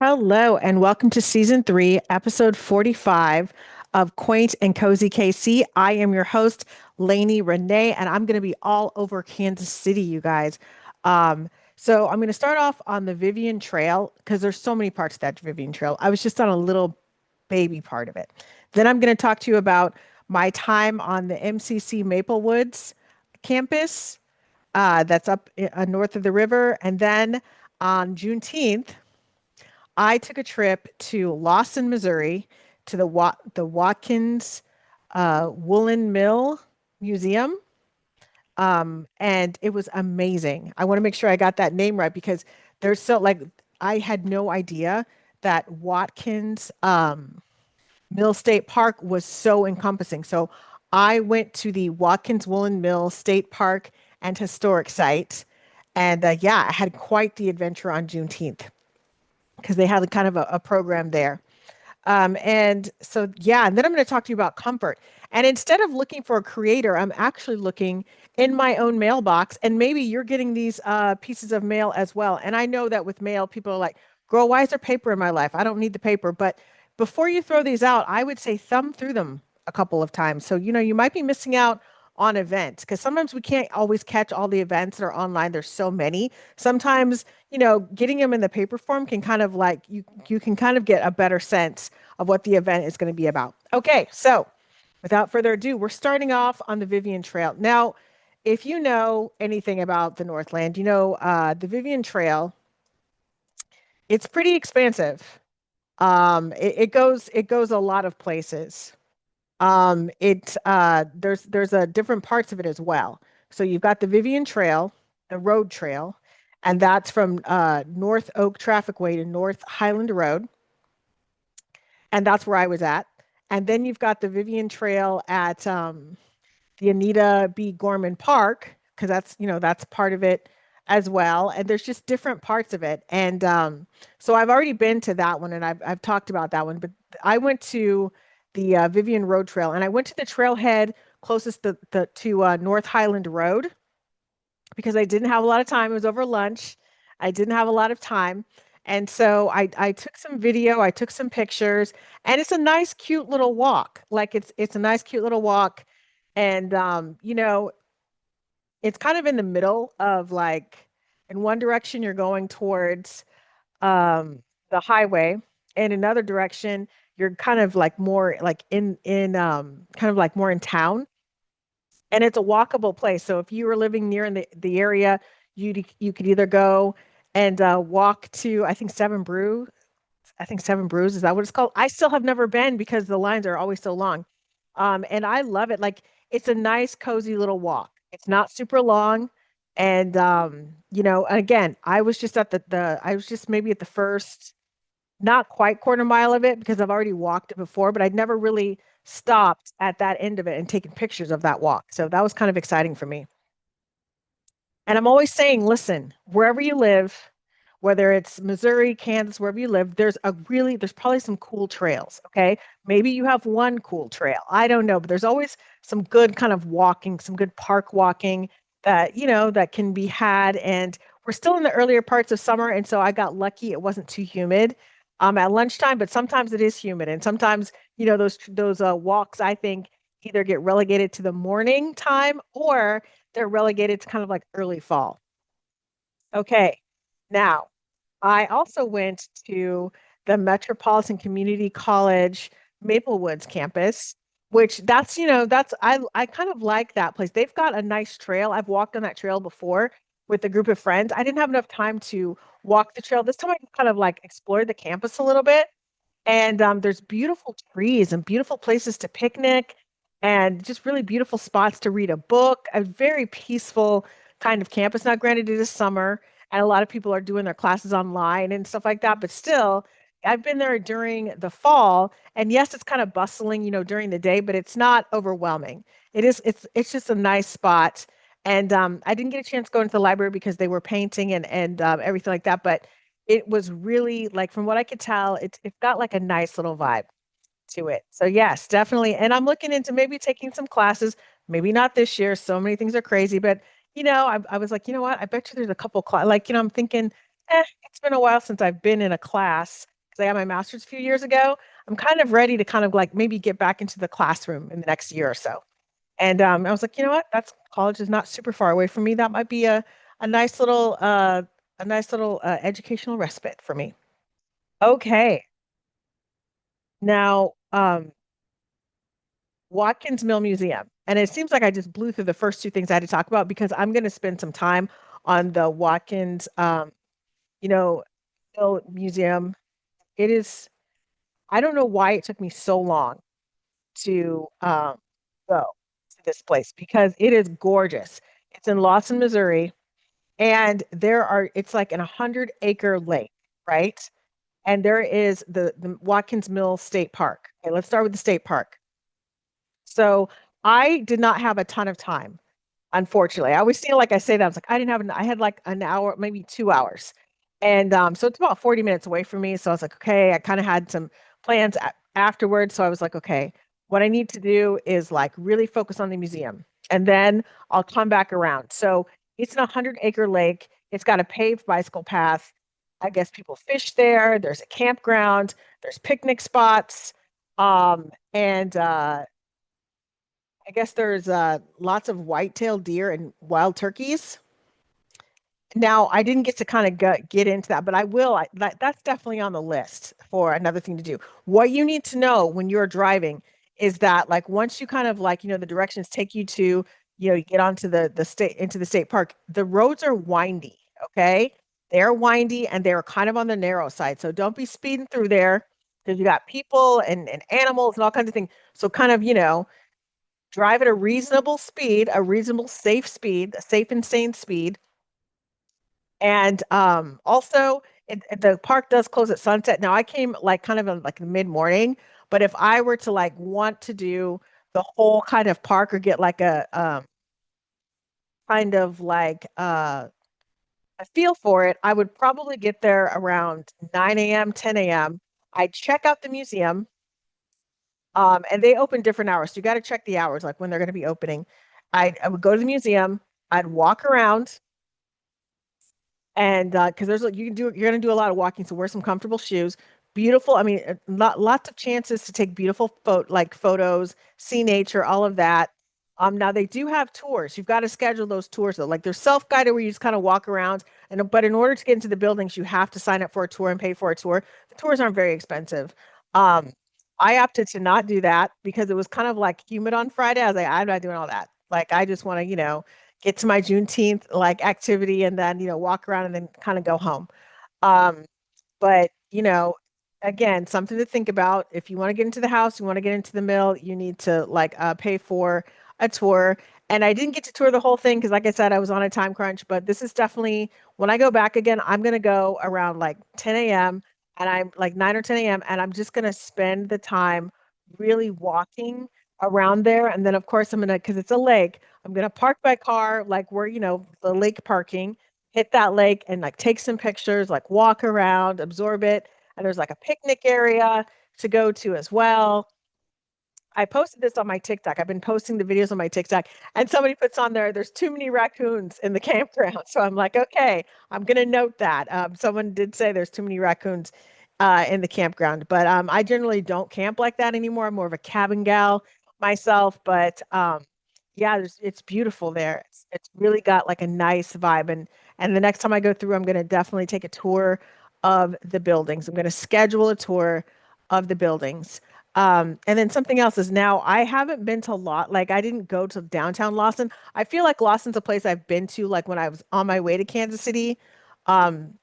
Hello, and welcome to season 3, episode 45 of Quaint and Cozy KC. I am your host, Lainey Renee, and I'm going to be all over Kansas City, you guys. Um, so I'm going to start off on the Vivion Trail because there's so many parts of that Vivion Trail. I was just on a little baby part of it. Then I'm going to talk to you about my time on the MCC-Maplewoods campus that's up north of the river. And then on Juneteenth, I took a trip to Lawson, Missouri, to the Watkins Woolen Mill Museum, and it was amazing. I want to make sure I got that name right because there's so like I had no idea that Watkins Mill State Park was so encompassing. So I went to the Watkins Woolen Mill State Park and Historic Site, and yeah, I had quite the adventure on Juneteenth because they had kind of a program there. And so, yeah, and then I'm going to talk to you about comfort. And instead of looking for a creator, I'm actually looking in my own mailbox. And maybe you're getting these pieces of mail as well. And I know that with mail, people are like, girl, why is there paper in my life? I don't need the paper. But before you throw these out, I would say thumb through them a couple of times. So, you might be missing out on events because sometimes we can't always catch all the events that are online. There's so many. Sometimes, getting them in the paper form can kind of like you can kind of get a better sense of what the event is going to be about. Okay, so without further ado, we're starting off on the Vivion Trail. Now, if you know anything about the Northland, the Vivion Trail, it's pretty expansive. It goes a lot of places. There's a different parts of it as well. So you've got the Vivion Trail, the road trail, and that's from North Oak Trafficway to North Highland Road, and that's where I was at. And then you've got the Vivian Trail at the Anita B. Gorman Park, because that's part of it as well. And there's just different parts of it. And so I've already been to that one, and I've talked about that one. But I went to the Vivian Road Trail, and I went to the trailhead closest to North Highland Road because I didn't have a lot of time. It was over lunch. I didn't have a lot of time. And so I took some video, I took some pictures, and it's a nice, cute little walk. Like it's a nice, cute little walk. And it's kind of in the middle of like in one direction you're going towards the highway, and another direction you're kind of like more like in kind of like more in town, and it's a walkable place. So if you were living near in the area, you could either go and walk to I think Seven Brews, is that what it's called? I still have never been because the lines are always so long. And I love it. Like it's a nice, cozy little walk. It's not super long. And again, I was just at the I was just maybe at the first, not quite quarter mile of it because I've already walked it before, but I'd never really stopped at that end of it and taken pictures of that walk. So that was kind of exciting for me. And I'm always saying, listen, wherever you live, whether it's Missouri, Kansas, wherever you live, there's probably some cool trails. Okay. Maybe you have one cool trail. I don't know, but there's always some good kind of walking, some good park walking that can be had. And we're still in the earlier parts of summer. And so I got lucky. It wasn't too humid at lunchtime, but sometimes it is humid. And sometimes, those walks, I think, either get relegated to the morning time or they're relegated to kind of like early fall. Okay. Now, I also went to the Metropolitan Community College Maplewoods campus, which I kind of like that place. They've got a nice trail. I've walked on that trail before with a group of friends. I didn't have enough time to walk the trail. This time I kind of like explored the campus a little bit. And there's beautiful trees and beautiful places to picnic and just really beautiful spots to read a book. A very peaceful kind of campus. Now, granted, it is summer and a lot of people are doing their classes online and stuff like that, but still, I've been there during the fall. And yes, it's kind of bustling, during the day, but it's not overwhelming. It's just a nice spot. And I didn't get a chance to go into the library because they were painting and everything like that. But it was really like, from what I could tell, it's got like a nice little vibe to it. So yes, definitely. And I'm looking into maybe taking some classes, maybe not this year. So many things are crazy, but I was like, you know what? I bet you there's a couple like, I'm thinking It's been a while since I've been in a class because I got my master's a few years ago. I'm kind of ready to kind of like maybe get back into the classroom in the next year or so. And I was like, you know what? That's college is not super far away from me. That might be a nice little educational respite for me. Okay. Now, Watkins Mill Museum. And it seems like I just blew through the first two things I had to talk about because I'm going to spend some time on the Watkins you know, Mill Museum. It is, I don't know why it took me so long to go to this place because it is gorgeous. It's in Lawson, Missouri, and it's like an 100-acre lake, right? And there is the Watkins Mill State Park. Okay, let's start with the state park. So I did not have a ton of time, unfortunately. I always feel like I say that. I was like, I had like an hour, maybe 2 hours. And so it's about 40 minutes away from me. So I was like, okay, I kind of had some plans afterwards. So I was like, okay, what I need to do is like really focus on the museum and then I'll come back around. So it's an 100-acre lake. It's got a paved bicycle path. I guess people fish there. There's a campground. There's picnic spots. And I guess there's lots of white-tailed deer and wild turkeys. Now, I didn't get to kind of get into that, but I will. That's definitely on the list for another thing to do. What you need to know when you're driving is that, like, once you kind of like, the directions take you to, you get onto the state into the state park, the roads are windy, okay? They're windy and they're kind of on the narrow side. So don't be speeding through there because you got people and animals and all kinds of things. So kind of, drive at a reasonable speed, a reasonable safe speed, a safe and sane speed. And also, the park does close at sunset. Now, I came like kind of in like mid-morning, but if I were to like want to do the whole kind of park or get like a kind of like a feel for it, I would probably get there around 9 a.m., 10 a.m. I'd check out the museum, and they open different hours. So you got to check the hours, like when they're going to be opening. I would go to the museum, I'd walk around, and because you're going to do a lot of walking, so wear some comfortable shoes. Beautiful. I mean, lots of chances to take beautiful photos, see nature, all of that. Now they do have tours. You've got to schedule those tours though. Like they're self-guided where you just kind of walk around, and but in order to get into the buildings, you have to sign up for a tour and pay for a tour. The tours aren't very expensive. Um, I opted to not do that because it was kind of like humid on Friday. I was like, I'm not doing all that. Like I just want to, get to my Juneteenth like activity and then, walk around and then kind of go home. Um, but, again, something to think about. If you want to get into the house, you want to get into the mill, you need to like pay for a tour. And I didn't get to tour the whole thing because, like I said, I was on a time crunch. But this is definitely when I go back again, I'm gonna go around like 10 a.m. and I'm like 9 or 10 a.m. and I'm just gonna spend the time really walking around there. And then, of course, I'm gonna because it's a lake. I'm gonna park my car like where the lake parking, hit that lake and like take some pictures, like walk around, absorb it. And there's like a picnic area to go to as well. I posted this on my TikTok. I've been posting the videos on my TikTok, and somebody puts on there, there's too many raccoons in the campground. So I'm like, okay, I'm going to note that. Someone did say there's too many raccoons in the campground, but I generally don't camp like that anymore. I'm more of a cabin gal myself, but yeah, it's beautiful there. It's really got like a nice vibe, and the next time I go through, I'm going to definitely take a tour of the buildings. I'm going to schedule a tour of the buildings. And then something else is now I haven't been to lot like I didn't go to downtown Lawson. I feel like Lawson's a place I've been to like when I was on my way to Kansas City. Um,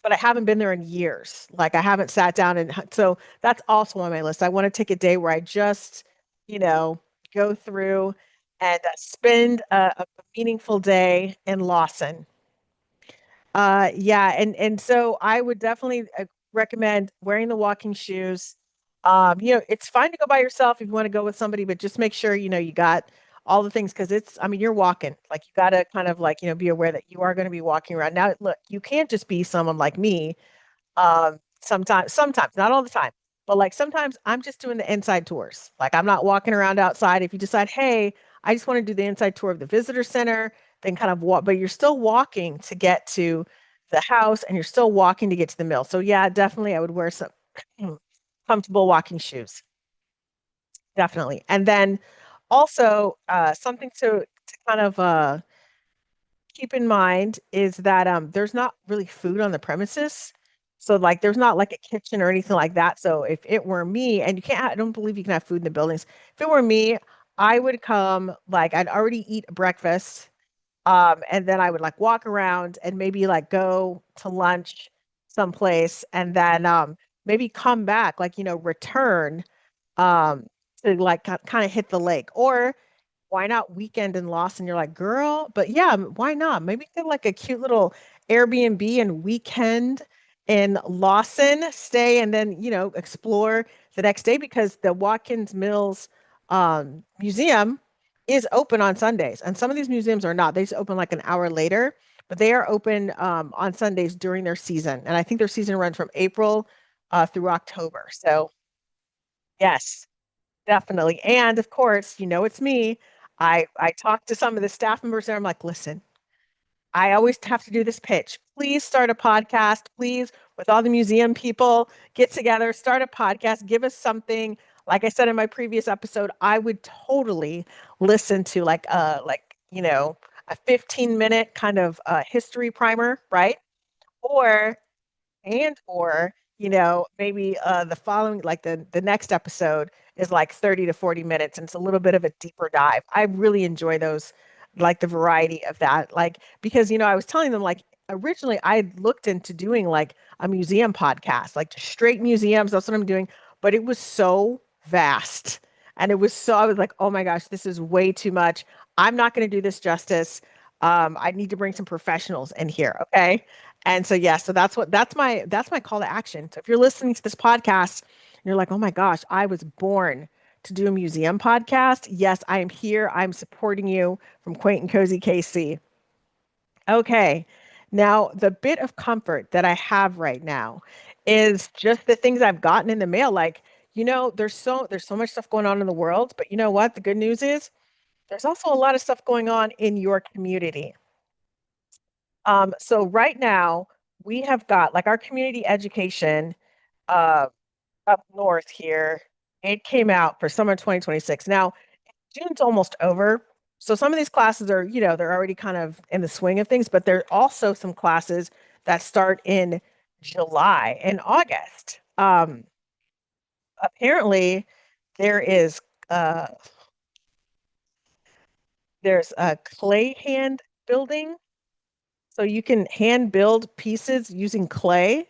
but I haven't been there in years. Like I haven't sat down and so that's also on my list. I want to take a day where I just, you know, go through and spend a meaningful day in Lawson. Yeah, and so I would definitely recommend wearing the walking shoes. It's fine to go by yourself if you want to go with somebody, but just make sure you got all the things because I mean, you're walking. Like you got to kind of like be aware that you are going to be walking around. Now, look, you can't just be someone like me. Sometimes, not all the time, but like sometimes I'm just doing the inside tours. Like I'm not walking around outside. If you decide, hey, I just want to do the inside tour of the visitor center, then kind of walk, but you're still walking to get to the house and you're still walking to get to the mill. So yeah, definitely I would wear some comfortable walking shoes. Definitely. And then also something to kind of keep in mind is that there's not really food on the premises. So like there's not like a kitchen or anything like that. So if it were me, and you can't, I don't believe you can have food in the buildings. If it were me, I would come like I'd already eat breakfast. And then I would like walk around and maybe like go to lunch someplace and then maybe come back, like, return um to like kind of hit the lake. Or why not weekend in Lawson? You're like, girl, but yeah, why not? Maybe get like a cute little Airbnb and weekend in Lawson, stay and then, explore the next day because the Watkins Mills Museum is open on Sundays. And some of these museums are not. They just open like an hour later, but they are open on Sundays during their season. And I think their season runs from April through October. So, yes. Definitely. And of course, it's me. I talk to some of the staff members and I'm like, listen, I always have to do this pitch. Please start a podcast. Please, with all the museum people, get together, start a podcast, give us something. Like I said in my previous episode, I would totally listen to a 15-minute kind of history primer, right? Or or maybe the following, like the next episode is like 30 to 40 minutes and it's a little bit of a deeper dive. I really enjoy those, like the variety of that, like because I was telling them like originally I looked into doing like a museum podcast, like just straight museums. That's what I'm doing, but it was so vast and it was so, I was like, oh my gosh, this is way too much. I'm not going to do this justice. I need to bring some professionals in here. Okay. And so yeah, so that's my call to action. So if you're listening to this podcast and you're like, "Oh my gosh, I was born to do a museum podcast." Yes, I am here. I'm supporting you from Quaint and Cozy KC. Okay. Now, the bit of comfort that I have right now is just the things I've gotten in the mail. Like, there's so much stuff going on in the world, but you know what? The good news is there's also a lot of stuff going on in your community. So right now we have got like our community education uh, up north here. It came out for summer 2026. Now, June's almost over. So some of these classes are, they're already kind of in the swing of things, but there are also some classes that start in July and August. Apparently there is uh there's a clay hand building. So you can hand build pieces using clay.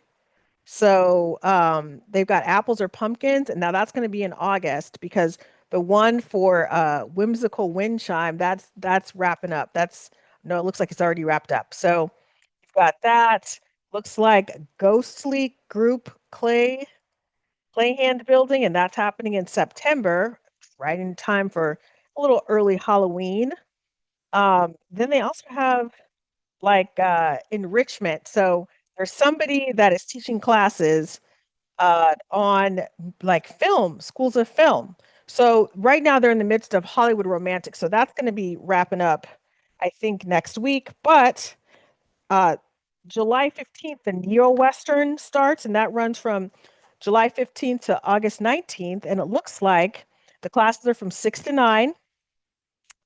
So they've got apples or pumpkins, and now that's going to be in August because the one for whimsical wind chime that's wrapping up. That's no, it looks like it's already wrapped up. So you've got that. Looks like ghostly group clay hand building, and that's happening in September, right in time for a little early Halloween. Then they also have like enrichment. So there's somebody that is teaching classes on like film, schools of film. So right now they're in the midst of Hollywood Romantic. So that's going to be wrapping up, I think, next week. But uh, July 15th, the Neo Western starts, and that runs from July 15th to August 19th. And it looks like the classes are from 6 to 9.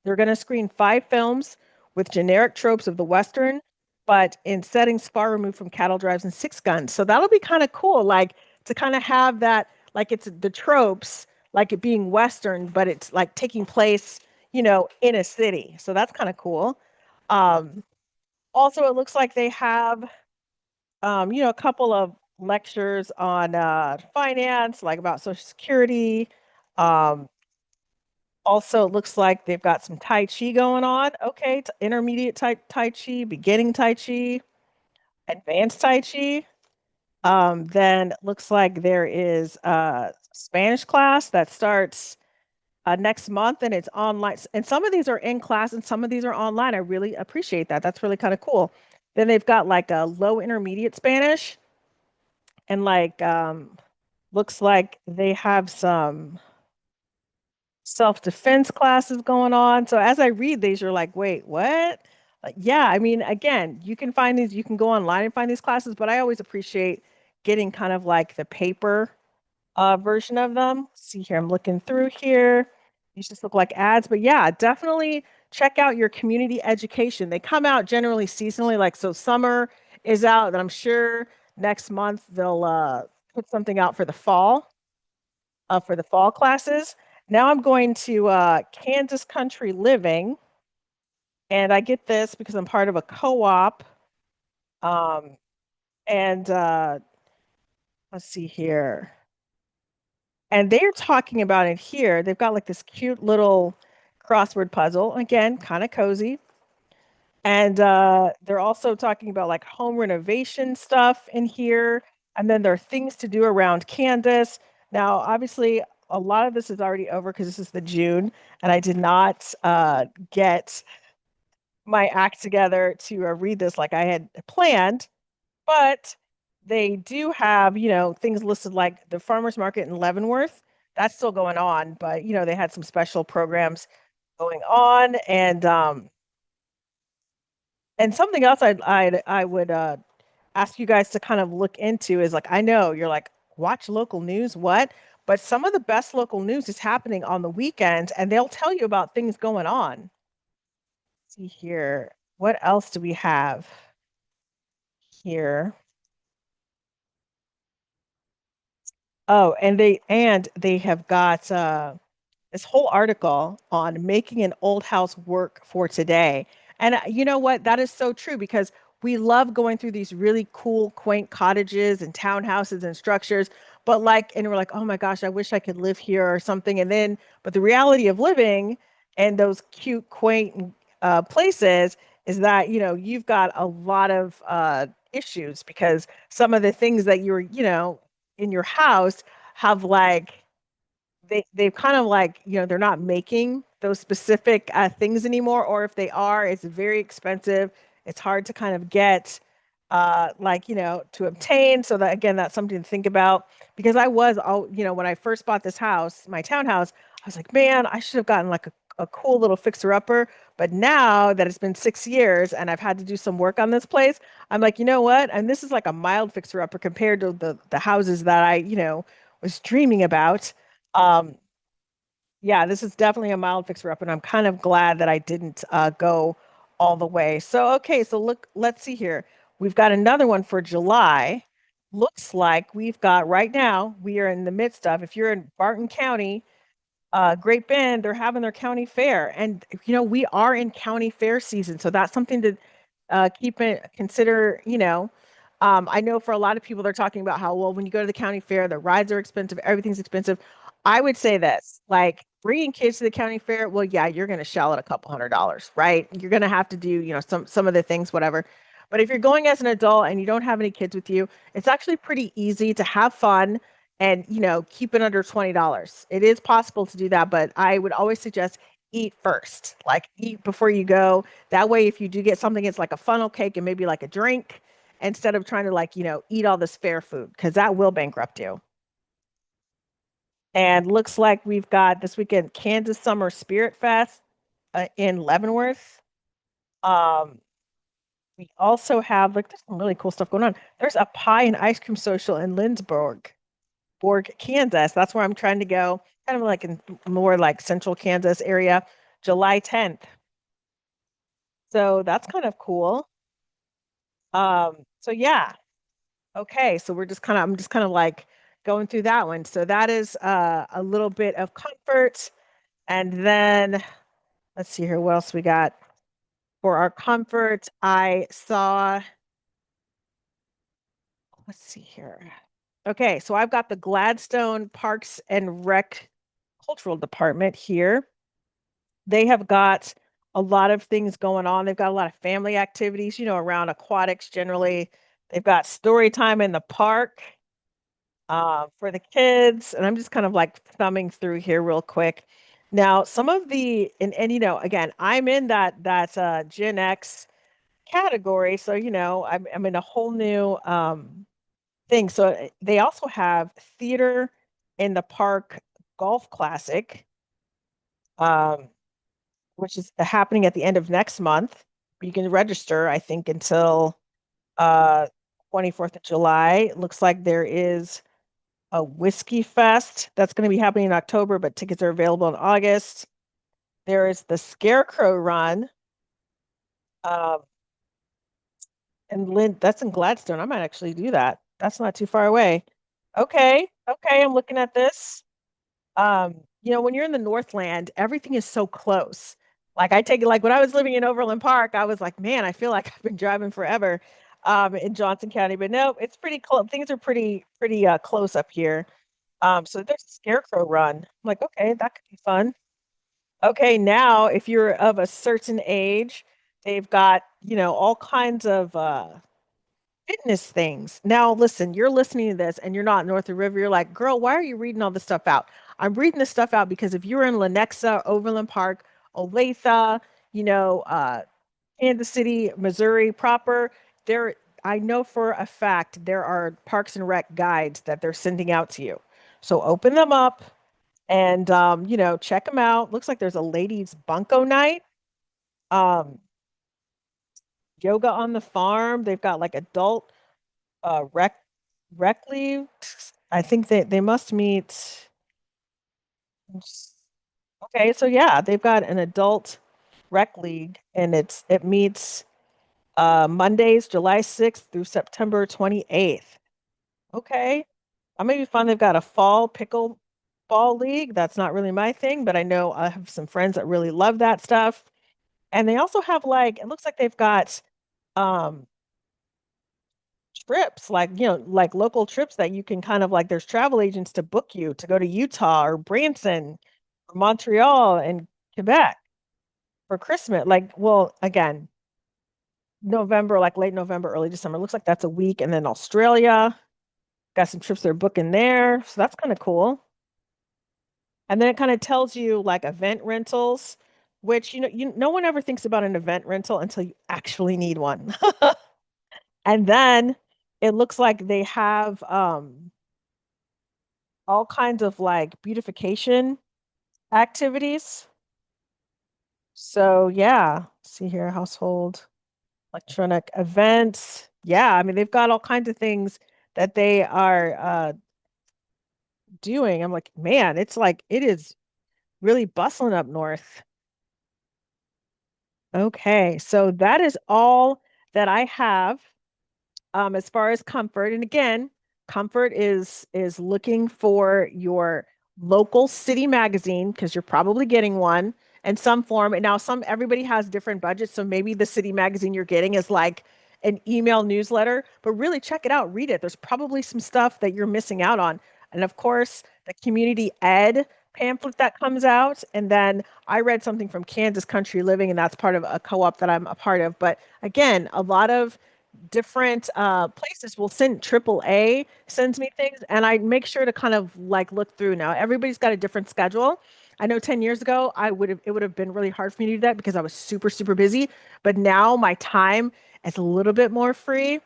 They're going to screen 5 films with generic tropes of the Western, but in settings far removed from cattle drives and six guns. So that'll be kind of cool, like to kind of have that, like it's the tropes, like it being Western, but it's like taking place, in a city. So that's kind of cool. Um, Also, it looks like they have, a couple of lectures on finance, like about Social Security. Um, Also, it looks like they've got some Tai Chi going on. Okay, intermediate type Tai Chi, beginning Tai Chi, advanced Tai Chi. Then it looks like there is a Spanish class that starts next month and it's online. And some of these are in class and some of these are online. I really appreciate that. That's really kind of cool. Then they've got like a low intermediate Spanish and like looks like they have some self-defense classes going on. So as I read these, you're like, wait, what? Yeah, I mean, again, you can find these, you can go online and find these classes, but I always appreciate getting kind of like the paper version of them. See here, I'm looking through here. These just look like ads, but yeah, definitely check out your community education. They come out generally seasonally, like so summer is out, and I'm sure next month they'll put something out for the fall classes. Now I'm going to Kansas Country Living, and I get this because I'm part of a co-op. Um, and let's see here. And they're talking about it here. They've got like this cute little crossword puzzle. Again, kind of cozy. And they're also talking about like home renovation stuff in here. And then there are things to do around Candace. Now, obviously, a lot of this is already over because this is the June, and I did not get my act together to read this like I had planned. But they do have, things listed like the farmers market in Leavenworth. That's still going on, but they had some special programs going on, and something else I would ask you guys to kind of look into is like I know you're like watch local news, what? But some of the best local news is happening on the weekends, and they'll tell you about things going on. See here, what else do we have here? Oh, and they have got this whole article on making an old house work for today. And you know what? That is so true because we love going through these really cool, quaint cottages and townhouses and structures. But like, and we're like, oh my gosh, I wish I could live here or something. And then, but the reality of living in those cute, quaint places is that, you've got a lot of issues because some of the things that you're, in your house have like, they've kind of like they're not making those specific things anymore, or if they are it's very expensive. It's hard to kind of get like to obtain, so that again that's something to think about because I was all when I first bought this house, my townhouse, I was like, man, I should have gotten like a cool little fixer upper. But now that it's been 6 years and I've had to do some work on this place, I'm like, you know what, and this is like a mild fixer upper compared to the houses that I was dreaming about. um, yeah, this is definitely a mild fixer up, and I'm kind of glad that I didn't go all the way. So, okay, so look, let's see here. We've got another one for July. Looks like we've got right now, we are in the midst of, if you're in Barton County, Great Bend, they're having their county fair. And, we are in county fair season. So that's something to keep it, consider, I know for a lot of people, they're talking about how, well, when you go to the county fair, the rides are expensive, everything's expensive. I would say this, like bringing kids to the county fair, well, yeah, you're going to shell out a couple $100s, right? You're going to have to do, some of the things, whatever. But if you're going as an adult and you don't have any kids with you, it's actually pretty easy to have fun and, keep it under $20. It is possible to do that, but I would always suggest eat first, like eat before you go. That way, if you do get something, it's like a funnel cake and maybe like a drink instead of trying to like, eat all this fair food because that will bankrupt you. And looks like we've got this weekend Kansas Summer Spirit Fest in Leavenworth. Um, we also have like there's some really cool stuff going on. There's a pie and ice cream social in Kansas. That's where I'm trying to go, kind of like in more like central Kansas area, July 10th. So that's kind of cool. So yeah. Okay, so I'm just kind of like going through that one. So that is a little bit of comfort. And then let's see here, what else we got for our comfort. I saw, let's see here. Okay, so I've got the Gladstone Parks and Rec Cultural Department here. They have got a lot of things going on. They've got a lot of family activities, around aquatics generally. They've got story time in the park for the kids. And I'm just kind of like thumbing through here real quick. Now, some of the and again, I'm in that Gen X category, so I'm in a whole new thing. So they also have theater in the park golf classic, um, which is happening at the end of next month. You can register, I think, until uh 24th of July. It looks like there is a whiskey fest that's going to be happening in October, but tickets are available in August. There is the Scarecrow Run, um, and Lynn, that's in Gladstone. I might actually do that. That's not too far away. Okay, okay, I'm looking at this. When you're in the Northland, everything is so close. Like I take it like when I was living in Overland Park, I was like, man, I feel like I've been driving forever in Johnson County. But no, it's pretty close. Things are pretty close up here. So there's a Scarecrow Run. I'm like, okay, that could be fun. Okay, now if you're of a certain age, they've got, all kinds of fitness things. Now, listen, you're listening to this and you're not north of River. You're like, girl, why are you reading all this stuff out? I'm reading this stuff out because if you're in Lenexa, Overland Park, Olathe, you know, uh, Kansas City, Missouri proper, there, I know for a fact there are Parks and Rec guides that they're sending out to you. So open them up and, check them out. Looks like there's a ladies' bunko night. Um, yoga on the farm. They've got like adult rec league. I think they must meet. Okay, so yeah, they've got an adult rec league, and it meets Mondays, July 6th through September 28th. Okay, I maybe fun. They've got a fall pickleball league. That's not really my thing, but I know I have some friends that really love that stuff. And they also have like it looks like they've got um trips, like, like local trips that you can kind of like there's travel agents to book you to go to Utah or Branson or Montreal and Quebec for Christmas. Like, well, again, November, like late November, early December. Looks like that's a week. And then Australia, got some trips they're booking there. So that's kind of cool. And then it kind of tells you like event rentals, which no one ever thinks about an event rental until you actually need one. And then it looks like they have all kinds of like beautification activities. So yeah, see here, household, electronic events. Yeah, I mean they've got all kinds of things that they are doing. I'm like, man, it's like it is really bustling up north. Okay, so that is all that I have. As far as comfort, and again, comfort is looking for your local city magazine because you're probably getting one in some form. And now some everybody has different budgets, so maybe the city magazine you're getting is like an email newsletter, but really check it out, read it. There's probably some stuff that you're missing out on. And of course, the community ed pamphlet that comes out. And then I read something from Kansas Country Living, and that's part of a co-op that I'm a part of. But again, a lot of different places will send AAA sends me things, and I make sure to kind of like look through. Now everybody's got a different schedule. I know 10 years ago it would have been really hard for me to do that because I was super busy, but now my time is a little bit more free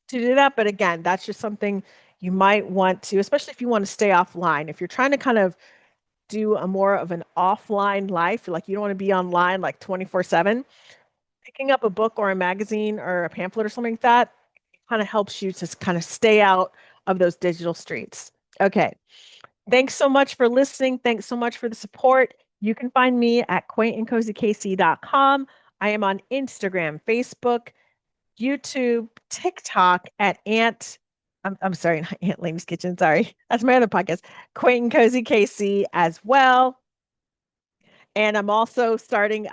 to do that. But again, that's just something you might want to, especially if you want to stay offline. If you're trying to kind of do a more of an offline life, like you don't want to be online like 24/7, picking up a book or a magazine or a pamphlet or something like that kind of helps you to kind of stay out of those digital streets. Okay. Thanks so much for listening. Thanks so much for the support. You can find me at quaintandcozykc.com. I am on Instagram, Facebook, YouTube, TikTok at I'm sorry, not Aunt Lanie's Kitchen. Sorry. That's my other podcast, Quaint and Cozy KC as well. And I'm also I started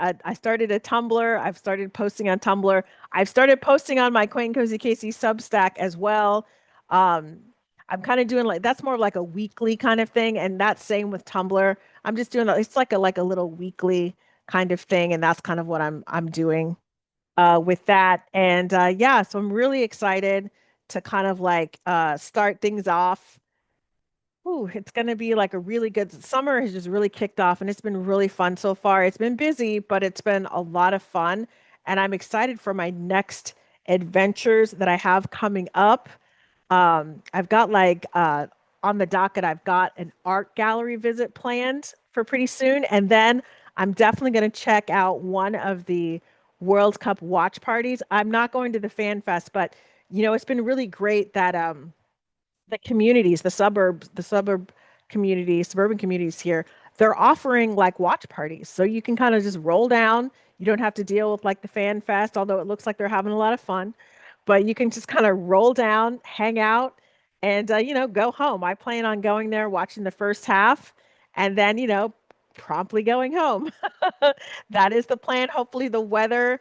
a Tumblr. I've started posting on Tumblr. I've started posting on my Quaint and Cozy Casey Substack as well. Um, I'm kind of doing like that's more of like a weekly kind of thing, and that's same with Tumblr. I'm just doing it's like a little weekly kind of thing, and that's kind of what I'm doing with that. And yeah, so I'm really excited to kind of like start things off. Ooh, it's going to be like a really good summer has just really kicked off and it's been really fun so far. It's been busy, but it's been a lot of fun. And I'm excited for my next adventures that I have coming up. I've got like on the docket, I've got an art gallery visit planned for pretty soon. And then I'm definitely going to check out one of the World Cup watch parties. I'm not going to the fan fest, but it's been really great that the communities, the suburban communities here, they're offering like watch parties. So you can kind of just roll down. You don't have to deal with like the fan fest, although it looks like they're having a lot of fun. But you can just kind of roll down, hang out, and go home. I plan on going there, watching the first half, and then promptly going home. That is the plan. Hopefully the weather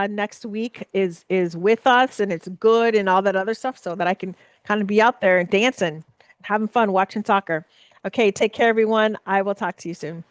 next week is with us and it's good and all that other stuff so that I can kind of be out there and dancing, having fun, watching soccer. Okay, take care, everyone. I will talk to you soon.